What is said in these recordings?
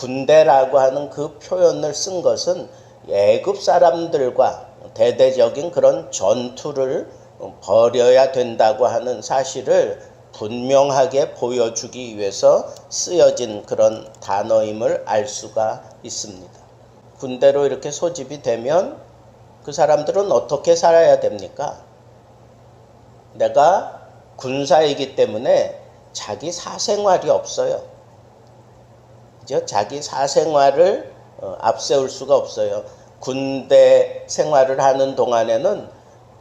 군대라고 하는 그 표현을 쓴 것은 애굽 사람들과 대대적인 그런 전투를 벌여야 된다고 하는 사실을 분명하게 보여주기 위해서 쓰여진 그런 단어임을 알 수가 있습니다. 군대로 이렇게 소집이 되면 그 사람들은 어떻게 살아야 됩니까? 내가 군사이기 때문에 자기 사생활이 없어요. 자기 사생활을 앞세울 수가 없어요. 군대 생활을 하는 동안에는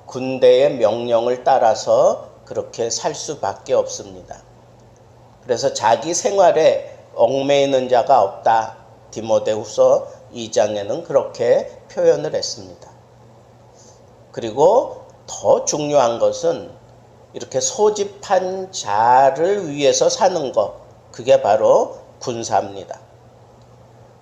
군대의 명령을 따라서 그렇게 살 수밖에 없습니다. 그래서 자기 생활에 얽매이는 자가 없다. 디모데후서 2장에는 그렇게 표현을 했습니다. 그리고 더 중요한 것은 이렇게 소집한 자를 위해서 사는 것, 그게 바로 군사입니다.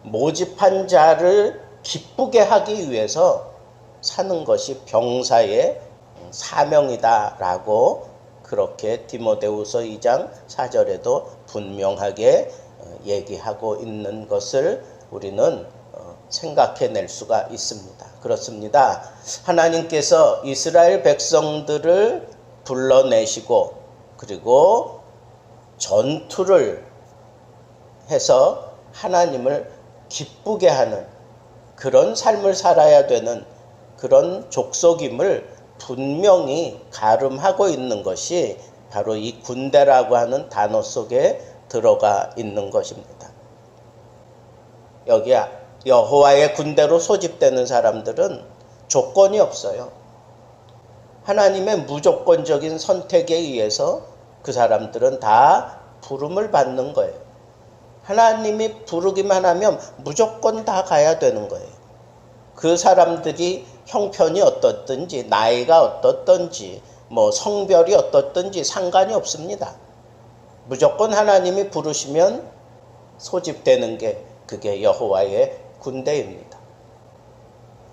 모집한 자를 기쁘게 하기 위해서 사는 것이 병사의 사명이다라고 그렇게 디모데후서 2장 4절에도 분명하게 얘기하고 있는 것을 우리는 생각해낼 수가 있습니다. 그렇습니다. 하나님께서 이스라엘 백성들을 불러내시고 그리고 전투를 해서 하나님을 기쁘게 하는 그런 삶을 살아야 되는 그런 족속임을 분명히 가름하고 있는 것이 바로 이 군대라고 하는 단어 속에 들어가 있는 것입니다. 여기 여호와의 군대로 소집되는 사람들은 조건이 없어요. 하나님의 무조건적인 선택에 의해서 그 사람들은 다 부름을 받는 거예요. 하나님이 부르기만 하면 무조건 다 가야 되는 거예요. 그 사람들이 형편이 어떻든지 나이가 어떻든지 성별이 어떻든지 상관이 없습니다. 무조건 하나님이 부르시면 소집되는 게 그게 여호와의 군대입니다.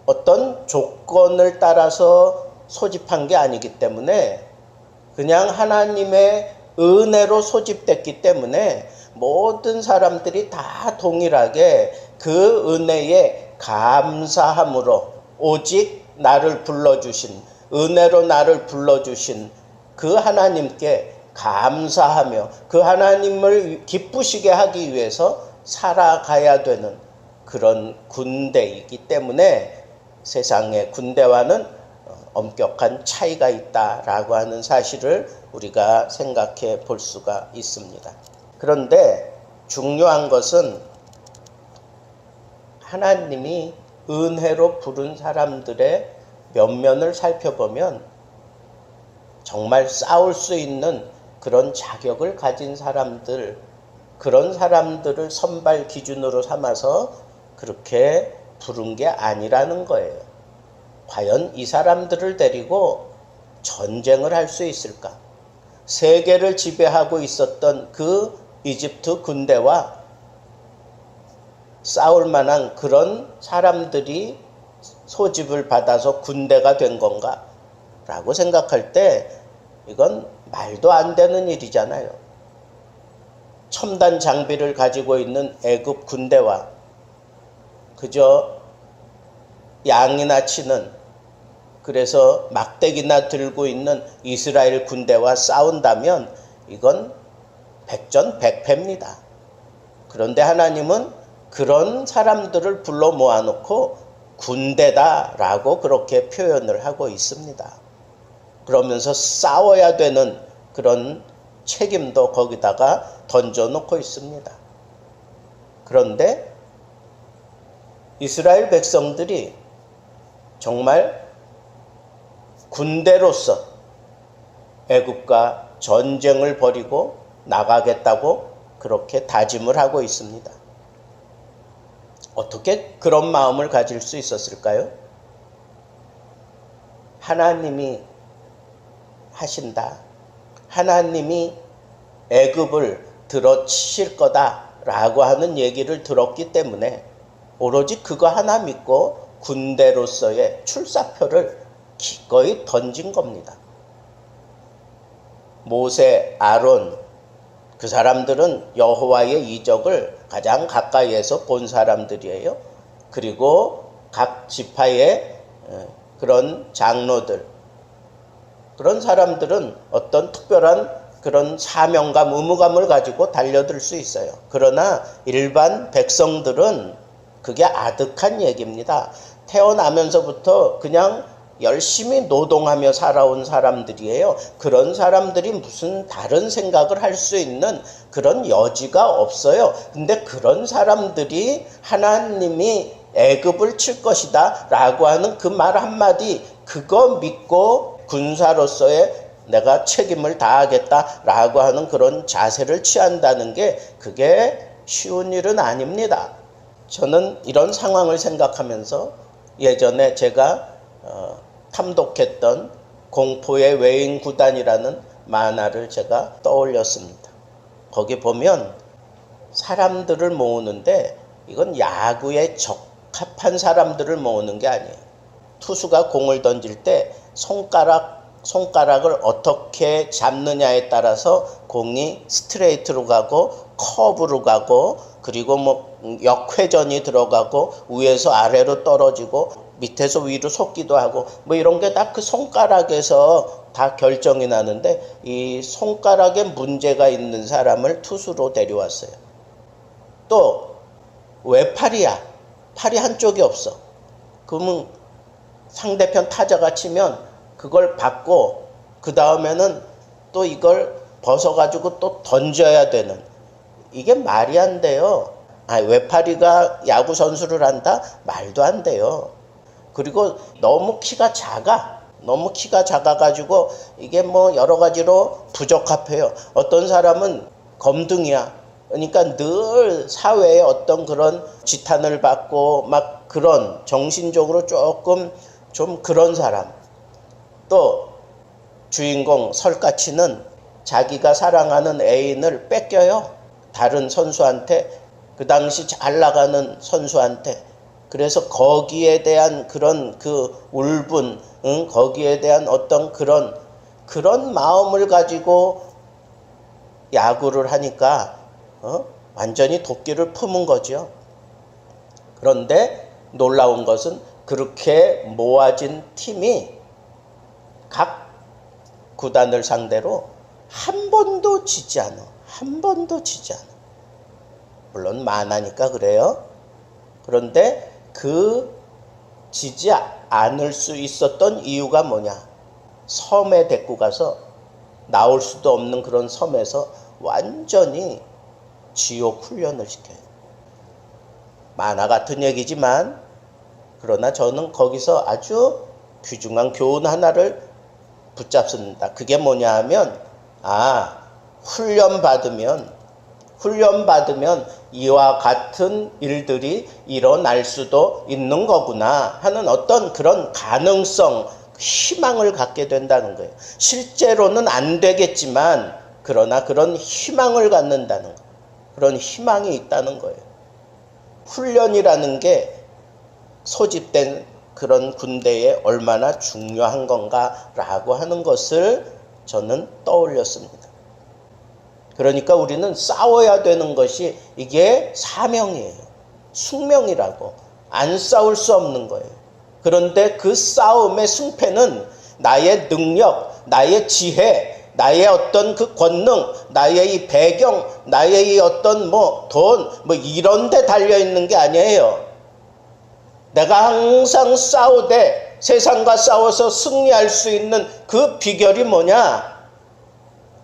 어떤 조건을 따라서 소집한 게 아니기 때문에 그냥 하나님의 은혜로 소집됐기 때문에 모든 사람들이 다 동일하게 그 은혜에 감사함으로 오직 나를 불러주신 은혜로 나를 불러주신 그 하나님께 감사하며 그 하나님을 기쁘시게 하기 위해서 살아가야 되는 그런 군대이기 때문에 세상의 군대와는 엄격한 차이가 있다라고 하는 사실을 우리가 생각해 볼 수가 있습니다. 그런데 중요한 것은 하나님이 은혜로 부른 사람들의 면면을 살펴보면 정말 싸울 수 있는 그런 자격을 가진 사람들, 그런 사람들을 선발 기준으로 삼아서 그렇게 부른 게 아니라는 거예요. 과연 이 사람들을 데리고 전쟁을 할 수 있을까? 세계를 지배하고 있었던 그 이집트 군대와 싸울 만한 그런 사람들이 소집을 받아서 군대가 된 건가? 라고 생각할 때 이건 말도 안 되는 일이잖아요. 첨단 장비를 가지고 있는 애굽 군대와 그저 양이나 치는 그래서 막대기나 들고 있는 이스라엘 군대와 싸운다면 이건 백전백패입니다. 그런데 하나님은 그런 사람들을 불러 모아놓고 군대다라고 그렇게 표현을 하고 있습니다. 그러면서 싸워야 되는 그런 책임도 거기다가 던져놓고 있습니다. 그런데 이스라엘 백성들이 정말 군대로서 애굽과 전쟁을 벌이고 나가겠다고 그렇게 다짐을 하고 있습니다. 어떻게 그런 마음을 가질 수 있었을까요? 하나님이 하신다. 하나님이 애굽을 들어치실 거다라고 하는 얘기를 들었기 때문에 오로지 그거 하나 믿고 군대로서의 출사표를 기꺼이 던진 겁니다. 모세, 아론, 그 사람들은 여호와의 이적을 가장 가까이에서 본 사람들이에요. 그리고 각 지파의 그런 장로들, 그런 사람들은 어떤 특별한 그런 사명감, 의무감을 가지고 달려들 수 있어요. 그러나 일반 백성들은 그게 아득한 얘기입니다. 태어나면서부터 그냥 열심히 노동하며 살아온 사람들이에요. 그런 사람들이 무슨 다른 생각을 할 수 있는 그런 여지가 없어요. 근데 그런 사람들이 하나님이 애굽을 칠 것이다 라고 하는 그 말 한마디, 그거 믿고 군사로서의 내가 책임을 다하겠다 라고 하는 그런 자세를 취한다는 게 그게 쉬운 일은 아닙니다. 저는 이런 상황을 생각하면서 예전에 제가 탐독했던 공포의 외인 구단이라는 만화를 제가 떠올렸습니다. 거기 보면 사람들을 모으는데 이건 야구에 적합한 사람들을 모으는 게 아니에요. 투수가 공을 던질 때 손가락을 어떻게 잡느냐에 따라서 공이 스트레이트로 가고 커브로 가고 그리고 뭐 역회전이 들어가고 위에서 아래로 떨어지고 밑에서 위로 솟기도 하고 뭐 이런 게 다 그 손가락에서 다 결정이 나는데 이 손가락에 문제가 있는 사람을 투수로 데려왔어요. 또 왜 팔이야? 팔이 한쪽이 없어. 그러면 상대편 타자가 치면 그걸 받고 그 다음에는 또 이걸 벗어가지고 또 던져야 되는, 이게 말이 안 돼요. 외파리가 야구 선수를 한다? 말도 안 돼요. 그리고 너무 키가 작아가지고 이게 뭐 여러 가지로 부적합해요. 어떤 사람은 검둥이야. 그러니까 늘 사회에 어떤 그런 지탄을 받고 막 그런 정신적으로 조금 좀 그런 사람. 또 주인공 설가치는 자기가 사랑하는 애인을 뺏겨요. 다른 선수한테, 그 당시 잘 나가는 선수한테. 그래서 거기에 대한 그런 그 울분, 거기에 대한 어떤 그런 마음을 가지고 야구를 하니까 완전히 도끼를 품은 거죠. 그런데 놀라운 것은 그렇게 모아진 팀이 각 구단을 상대로 한 번도 지지 않아. 물론 만화니까 그래요. 그런데 그 지지 않을 수 있었던 이유가 뭐냐? 섬에 데리고 가서 나올 수도 없는 그런 섬에서 완전히 지옥 훈련을 시켜요. 만화 같은 얘기지만 그러나 저는 거기서 아주 귀중한 교훈 하나를 붙잡습니다. 그게 뭐냐 하면 훈련 받으면 이와 같은 일들이 일어날 수도 있는 거구나 하는 어떤 그런 가능성, 희망을 갖게 된다는 거예요. 실제로는 안 되겠지만 그러나 그런 희망을 갖는다는 거예요. 그런 희망이 있다는 거예요. 훈련이라는 게 소집된 그런 군대에 얼마나 중요한 건가라고 하는 것을 저는 떠올렸습니다. 그러니까 우리는 싸워야 되는 것이 이게 사명이에요. 숙명이라고. 안 싸울 수 없는 거예요. 그런데 그 싸움의 승패는 나의 능력, 나의 지혜, 나의 어떤 그 권능, 나의 이 배경, 나의 이 어떤 돈, 이런 데 달려있는 게 아니에요. 내가 항상 싸우되 세상과 싸워서 승리할 수 있는 그 비결이 뭐냐?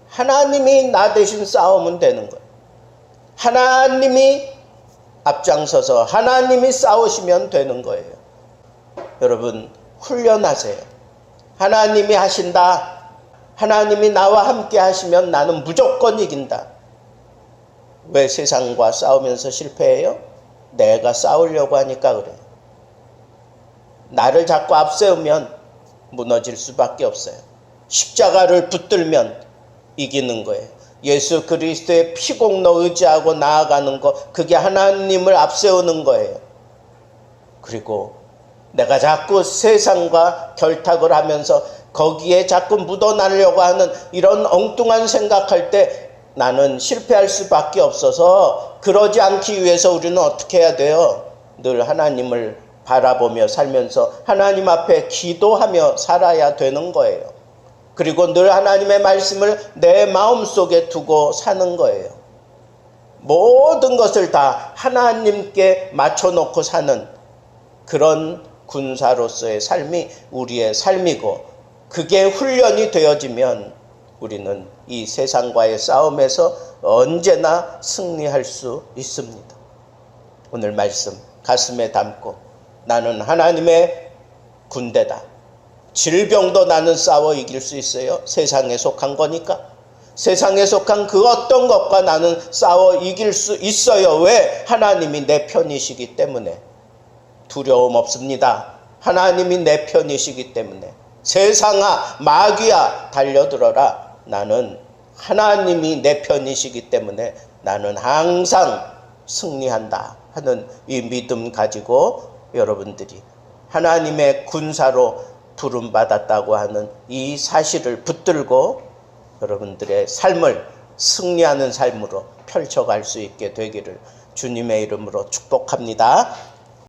하나님이 나 대신 싸우면 되는 거예요. 하나님이 앞장서서 하나님이 싸우시면 되는 거예요. 여러분, 훈련하세요. 하나님이 하신다. 하나님이 나와 함께 하시면 나는 무조건 이긴다. 왜 세상과 싸우면서 실패해요? 내가 싸우려고 하니까 그래요. 나를 자꾸 앞세우면 무너질 수밖에 없어요. 십자가를 붙들면 이기는 거예요. 예수 그리스도의 피공로 의지하고 나아가는 거, 그게 하나님을 앞세우는 거예요. 그리고 내가 자꾸 세상과 결탁을 하면서 거기에 자꾸 묻어나려고 하는 이런 엉뚱한 생각할 때 나는 실패할 수밖에 없어서 그러지 않기 위해서 우리는 어떻게 해야 돼요? 늘 하나님을 바라보며 살면서 하나님 앞에 기도하며 살아야 되는 거예요. 그리고 늘 하나님의 말씀을 내 마음속에 두고 사는 거예요. 모든 것을 다 하나님께 맞춰놓고 사는 그런 군사로서의 삶이 우리의 삶이고, 그게 훈련이 되어지면 우리는 이 세상과의 싸움에서 언제나 승리할 수 있습니다. 오늘 말씀 가슴에 담고 나는 하나님의 군대다. 질병도 나는 싸워 이길 수 있어요. 세상에 속한 거니까. 세상에 속한 그 어떤 것과 나는 싸워 이길 수 있어요. 왜? 하나님이 내 편이시기 때문에. 두려움 없습니다. 하나님이 내 편이시기 때문에. 세상아, 마귀야, 달려들어라. 나는 하나님이 내 편이시기 때문에 나는 항상 승리한다 하는 이 믿음 가지고 여러분들이 하나님의 군사로 부름받았다고 하는 이 사실을 붙들고 여러분들의 삶을 승리하는 삶으로 펼쳐갈 수 있게 되기를 주님의 이름으로 축복합니다.